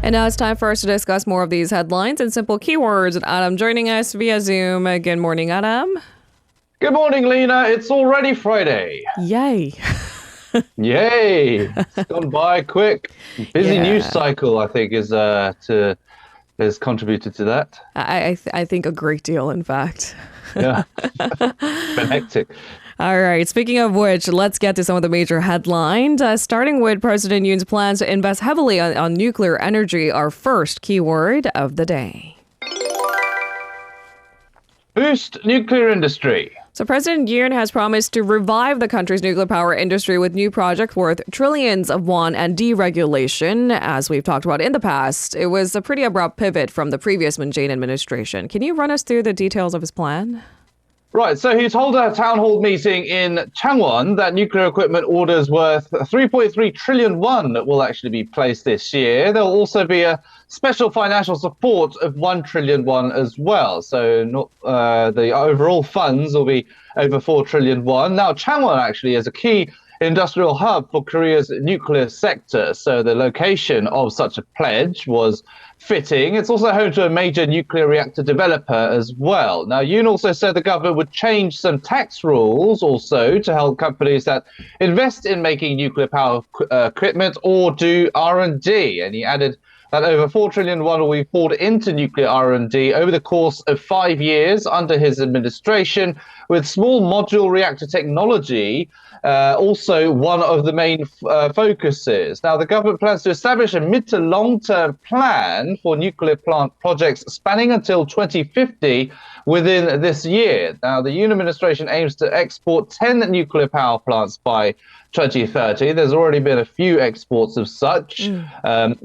And now it's time for us to discuss more of these headlines and simple keywords. And Adam joining us via Zoom. Good morning, Adam. Good morning, Lena. It's already Friday. Yay. Yay. It's gone by quick. Busy news cycle, I think, has contributed to that. I think a great deal, in fact. Yeah. Been hectic. All right. Speaking of which, let's get to some of the major headlines. Starting with President Yoon's plans to invest heavily on nuclear energy, our first keyword of the day. Boost nuclear industry. So President Yoon has promised to revive the country's nuclear power industry with new projects worth trillions of won and deregulation. As we've talked about in the past, it was a pretty abrupt pivot from the previous Moon Jae-in administration. Can you run us through the details of his plan? Right, so he told a town hall meeting in Changwon that nuclear equipment orders worth 3.3 trillion won will actually be placed this year. There will also be a special financial support of 1 trillion won as well. So the overall funds will be over 4 trillion won. Now, Changwon actually is a key industrial hub for Korea's nuclear sector. So the location of such a pledge was fitting. It's also home to a major nuclear reactor developer as well. Now, Yoon also said the government would change some tax rules also to help companies that invest in making nuclear power equipment or do R&D. And he added that over 4 trillion won will be poured into nuclear R&D over the course of 5 years under his administration, with small module reactor technology also one of the main focuses. Now, the government plans to establish a mid to long-term plan for nuclear plant projects spanning until 2050 within this year. Now, the Yoon administration aims to export 10 nuclear power plants by 2030. There's already been a few exports of such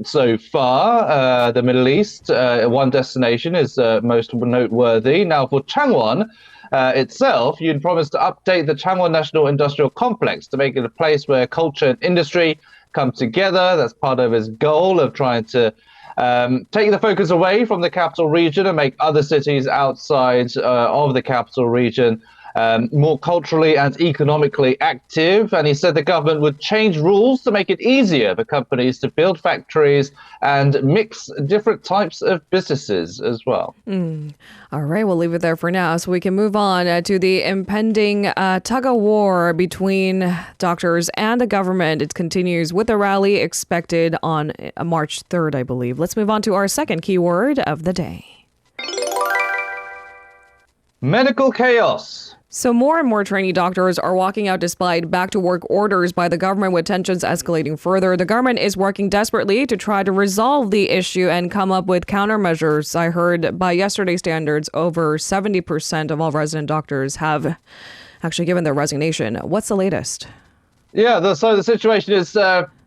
so far. The Middle East, one destination, is most noteworthy. Now, for Changwon itself, Yoon promised to update the Changwon National Industrial Complex to make it a place where culture and industry come together. That's part of his goal of trying to take the focus away from the capital region and make other cities outside of the capital region more culturally and economically active. And he said the government would change rules to make it easier for companies to build factories and mix different types of businesses as well. All right, we'll leave it there for now so we can move on to the impending tug-of-war between doctors and the government. It continues with a rally expected on March 3rd, I believe. Let's move on to our second keyword of the day. Medical chaos. So more and more trainee doctors are walking out despite back-to-work orders by the government, with tensions escalating further. The government is working desperately to try to resolve the issue and come up with countermeasures. I heard by yesterday's standards, over 70% of all resident doctors have actually given their resignation. What's the latest? Yeah, so the situation is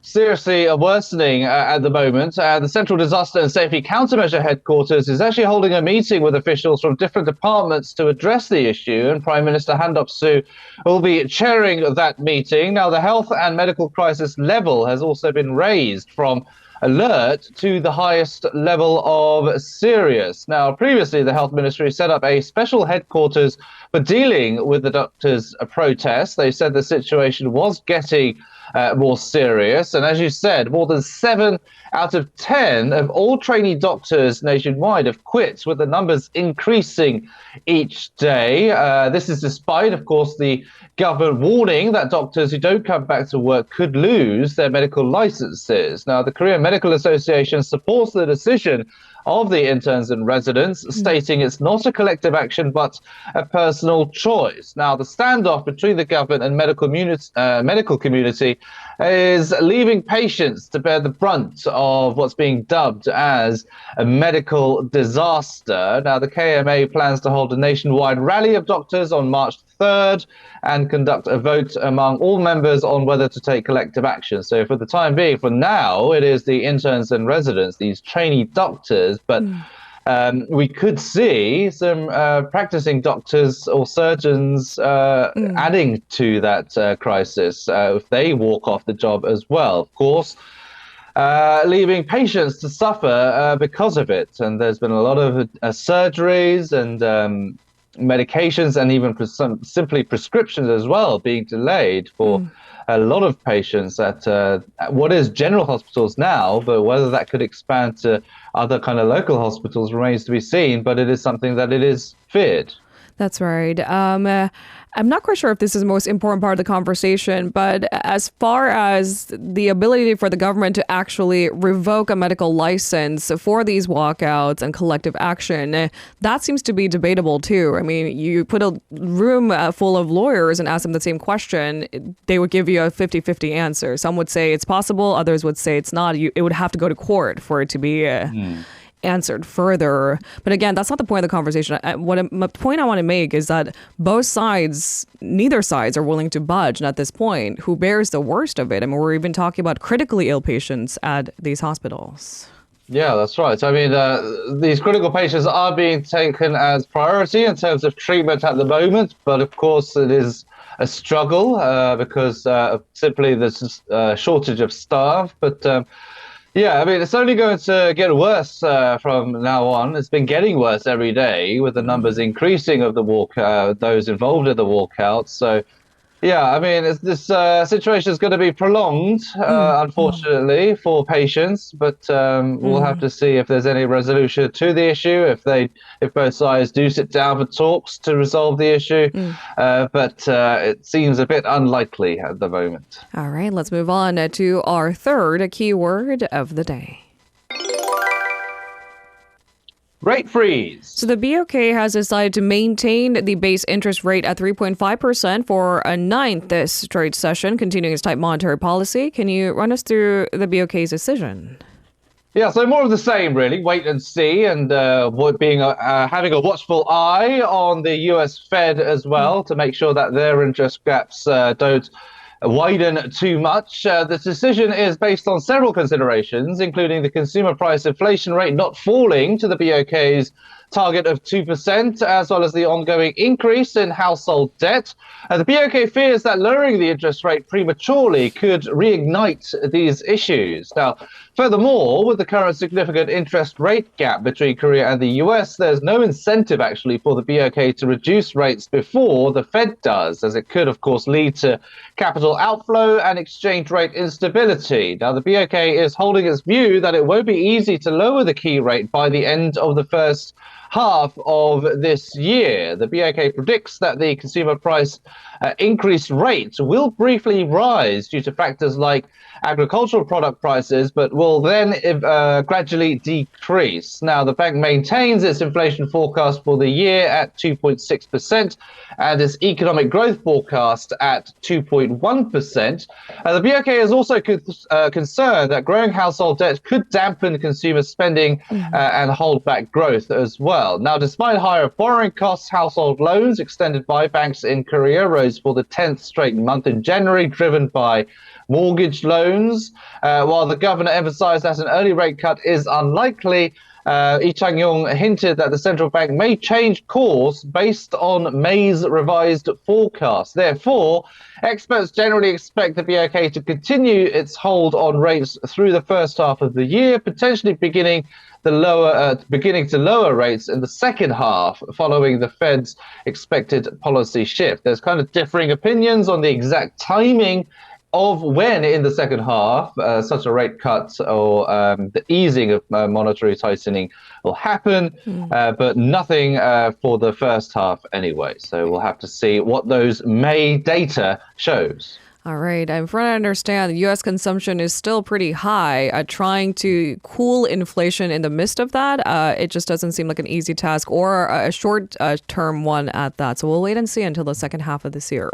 seriously worsening at the moment. The Central Disaster and Safety Countermeasure Headquarters is actually holding a meeting with officials from different departments to address the issue, and Prime Minister Han Dup-soo will be chairing that meeting. Now, the health and medical crisis level has also been raised from alert to the highest level of serious. Now, previously, the Health Ministry set up a special headquarters for dealing with the doctors' protests. They said the situation was getting more serious. And as you said, more than 7 out of 10 of all trainee doctors nationwide have quit, with the numbers increasing each day. This is despite, of course, the government warning that doctors who don't come back to work could lose their medical licenses. Now, the Korean Medical Association supports the decision of the interns and residents, stating it's not a collective action but a personal choice. Now, the standoff between the government and medical community is leaving patients to bear the brunt of what's being dubbed as a medical disaster. Now, the KMA plans to hold a nationwide rally of doctors on March 3rd and conduct a vote among all members on whether to take collective action. So for the time being, for now, it is the interns and residents, these trainee doctors, but we could see some practicing doctors or surgeons adding to that crisis if they walk off the job as well. Of course, leaving patients to suffer because of it. And there's been a lot of surgeries and medications and even some simply prescriptions as well being delayed for a lot of patients at what is general hospitals now, but whether that could expand to other kind of local hospitals remains to be seen, but it is something that it is feared. That's right. I'm not quite sure if this is the most important part of the conversation, but as far as the ability for the government to actually revoke a medical license for these walkouts and collective action, that seems to be debatable too. I mean, you put a room full of lawyers and ask them the same question, they would give you a 50-50 answer. Some would say it's possible, others would say it's not. It would have to go to court for it to be answered further. But again, that's not the point of the conversation. The point I want to make is that neither sides are willing to budge. And at this point, who bears the worst of it? I mean, we're even talking about critically ill patients at these hospitals. Yeah, that's right. I mean, these critical patients are being taken as priority in terms of treatment at the moment. But of course, it is a struggle because simply there's a shortage of staff. But yeah, I mean, it's only going to get worse from now on. It's been getting worse every day with the numbers increasing of those involved in the walkouts. So, yeah, I mean, this situation is going to be prolonged, unfortunately, for patients. But we'll have to see if there's any resolution to the issue, if both sides do sit down for talks to resolve the issue. But it seems a bit unlikely at the moment. All right, let's move on to our third keyword of the day. Rate freeze. So the BOK has decided to maintain the base interest rate at 3.5% for a ninth straight session, continuing its tight monetary policy. Can you run us through the BOK's decision? Yeah, so more of the same, really. Wait and see, and having a watchful eye on the US Fed as well to make sure that their interest gaps don't widen too much. The decision is based on several considerations, including the consumer price inflation rate not falling to the BOK's target of 2%, as well as the ongoing increase in household debt. The BOK fears that lowering the interest rate prematurely could reignite these issues. Now, furthermore, with the current significant interest rate gap between Korea and the US, there's no incentive actually for the BOK to reduce rates before the Fed does, as it could, of course, lead to capital outflow and exchange rate instability. Now, the BOK is holding its view that it won't be easy to lower the key rate by the end of the first half of this year. The BOK predicts that the consumer price increase rate will briefly rise due to factors like agricultural product prices, but will then gradually decrease. Now, the bank maintains its inflation forecast for the year at 2.6% and its economic growth forecast at 2.1%. The BOK is also concerned that growing household debt could dampen consumer spending and hold back growth as well. Now, despite higher borrowing costs, household loans extended by banks in Korea rose for the 10th straight month in January, driven by mortgage loans. While the governor emphasized that an early rate cut is unlikely, Lee Chang-yong hinted that the central bank may change course based on May's revised forecast. Therefore, experts generally expect the BOK to continue its hold on rates through the first half of the year, potentially beginning to lower rates in the second half following the Fed's expected policy shift. There's kind of differing opinions on the exact timing of when in the second half such a rate cut or the easing of monetary tightening will happen, but nothing for the first half anyway. So we'll have to see what those May data shows. All right. I'm trying to understand U.S. consumption is still pretty high. Trying to cool inflation in the midst of that, it just doesn't seem like an easy task or a short-term one at that. So we'll wait and see until the second half of this year.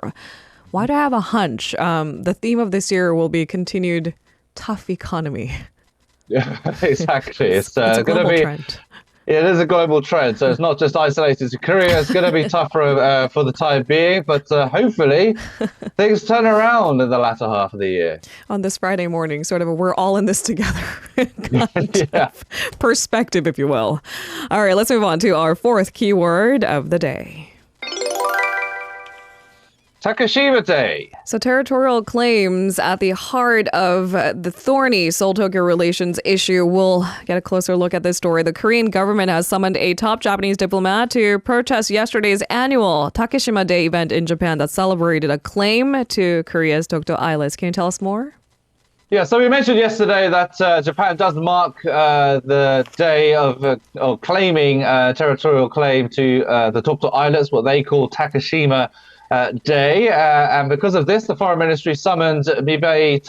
Why do I have a hunch? The theme of this year will be continued tough economy. Yeah, exactly. It's a going to be trend. It is a global trend, so it's not just isolated to Korea. It's going to be tougher for the time being, but hopefully things turn around in the latter half of the year. On this Friday morning, sort of we're all in this together kind of perspective, if you will. All right, let's move on to our fourth keyword of the day. Takeshima Day. So territorial claims at the heart of the thorny Seoul-Tokyo relations issue. We'll get a closer look at this story. The Korean government has summoned a top Japanese diplomat to protest yesterday's annual Takeshima Day event in Japan that celebrated a claim to Korea's Dokdo Islets. Can you tell us more? Yeah, so we mentioned yesterday that Japan does mark the day of claiming territorial claim to the Dokdo Islets, what they call Takeshima Day. And because of this, the foreign ministry summoned Mibei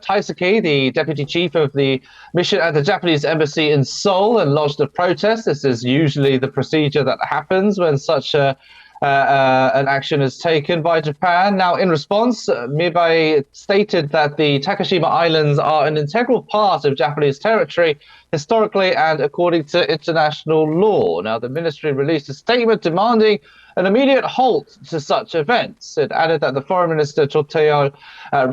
Taisaki, the deputy chief of the mission at the Japanese embassy in Seoul, and lodged a protest. This is usually the procedure that happens when such an action is taken by Japan. Now, in response, Mibei stated that the Takeshima Islands are an integral part of Japanese territory historically and according to international law. Now, the ministry released a statement demanding an immediate halt to such events. It added that the foreign minister Cho Tae-yeol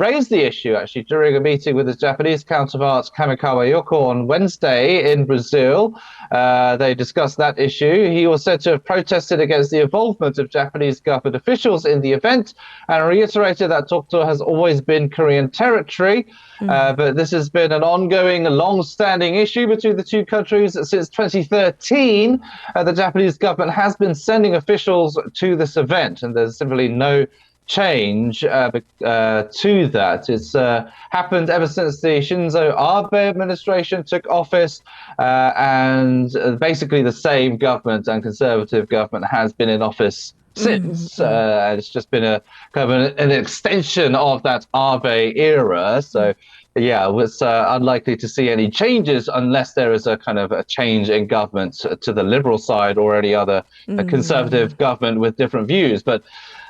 raised the issue actually during a meeting with his Japanese counterpart Kamikawa Yoko on Wednesday in Brazil. They discussed that issue. He was said to have protested against the involvement of Japanese government officials in the event and reiterated that Dokdo has always been Korean territory. But this has been an ongoing, long-standing issue between the two countries since 2013. The Japanese government has been sending officials to this event, and there's simply no change to that. It's happened ever since the Shinzo Abe administration took office, and basically the same government and conservative government has been in office since. It's just been a kind of an extension of that Abe era. So, yeah, it's unlikely to see any changes unless there is a kind of a change in government to the liberal side or any other conservative government with different views. But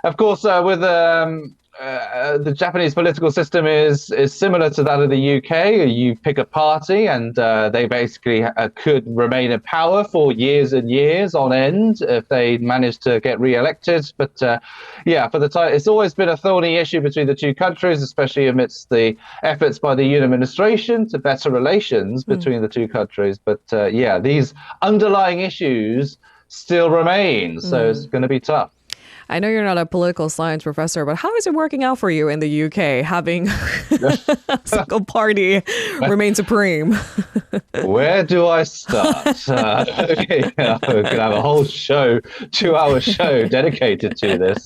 of course, with the Japanese political system is similar to that of the UK. You pick a party, and they basically could remain in power for years and years on end if they manage to get re-elected. But yeah, for the time, it's always been a thorny issue between the two countries, especially amidst the efforts by the Yoon administration to better relations between the two countries. But yeah, these underlying issues still remain, so it's going to be tough. I know you're not a political science professor, but how is it working out for you in the UK, having a single party remain supreme? Where do I start? Okay, we're going to have a whole show, 2-hour show dedicated to this,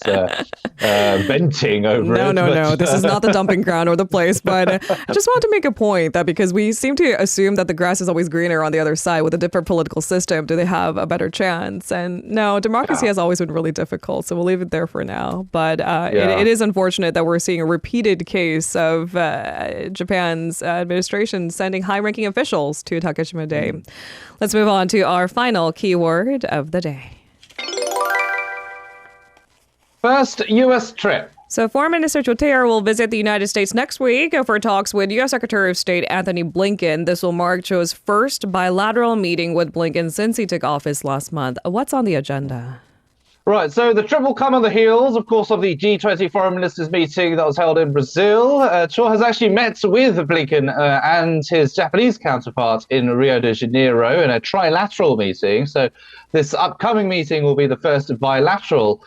venting over it. No. This is not the dumping ground or the place. But I just wanted to make a point that because we seem to assume that the grass is always greener on the other side with a different political system, do they have a better chance? And no, democracy has always been really difficult. So we'll leave it there for now. But it is unfortunate that we're seeing a repeated case of Japan's administration sending high-ranking officials to Takeshima Day. Let's move on to our final keyword of the day. First U.S. trip. So Foreign Minister Cho Tae-yeol will visit the United States next week for talks with U.S. Secretary of State Anthony Blinken. This will mark Cho's first bilateral meeting with Blinken since he took office last month. What's on the agenda? Right, so the trip will come on the heels, of course, of the G20 foreign ministers meeting that was held in Brazil. Cho has actually met with Blinken and his Japanese counterpart in Rio de Janeiro in a trilateral meeting. So this upcoming meeting will be the first bilateral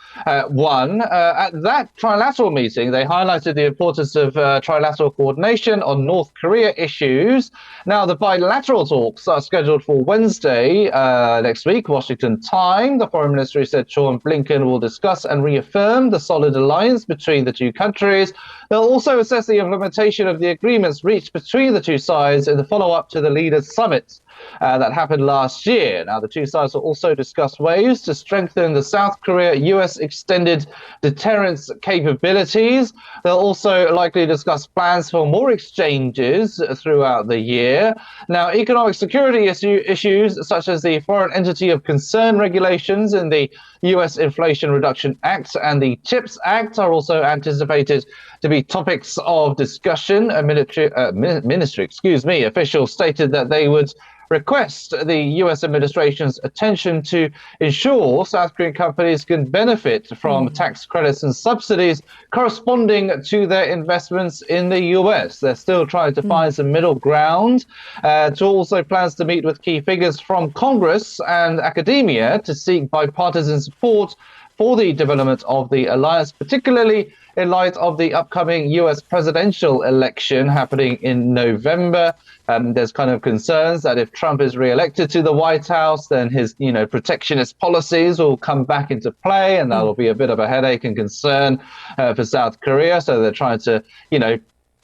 one. At that trilateral meeting, they highlighted the importance of trilateral coordination on North Korea issues. Now, the bilateral talks are scheduled for Wednesday next week, Washington time. The foreign ministry said Cho and Blinken will discuss and reaffirm the solid alliance between the two countries. They'll also assess the implementation of the agreements reached between the two sides in the follow-up to the leaders' summit that happened last year. Now, the two sides will also discuss ways to strengthen the South Korea-US extended deterrence capabilities. They'll also likely discuss plans for more exchanges throughout the year. Now, economic security issues such as the Foreign Entity of Concern regulations in the U.S. Inflation Reduction Act and the CHIPS Act are also anticipated to be topics of discussion. A ministry officials stated that they would request the U.S. administration's attention to ensure South Korean companies can benefit from tax credits and subsidies corresponding to their investments in the U.S. They're still trying to find some middle ground. Cho also plans to meet with key figures from Congress and academia to seek bipartisan support for the development of the alliance, particularly in light of the upcoming US presidential election happening in November. There's kind of concerns that if Trump is re-elected to the White House, then his, protectionist policies will come back into play, and that will be a bit of a headache and concern for South Korea. So they're trying to,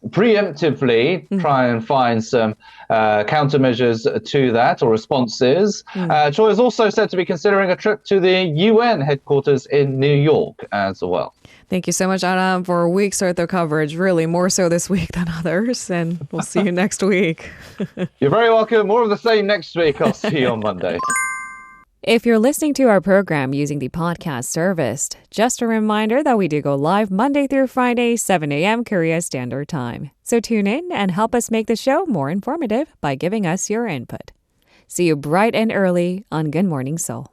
preemptively try and find some countermeasures to that, or responses. Choi is also said to be considering a trip to the UN headquarters in New York as well. Thank you so much, Arirang, for a week's worth of coverage. Really, more so this week than others. And we'll see you next week. You're very welcome. More of the same next week. I'll see you on Monday. If you're listening to our program using the podcast service, just a reminder that we do go live Monday through Friday, 7 a.m. Korea Standard Time. So tune in and help us make the show more informative by giving us your input. See you bright and early on Good Morning Seoul.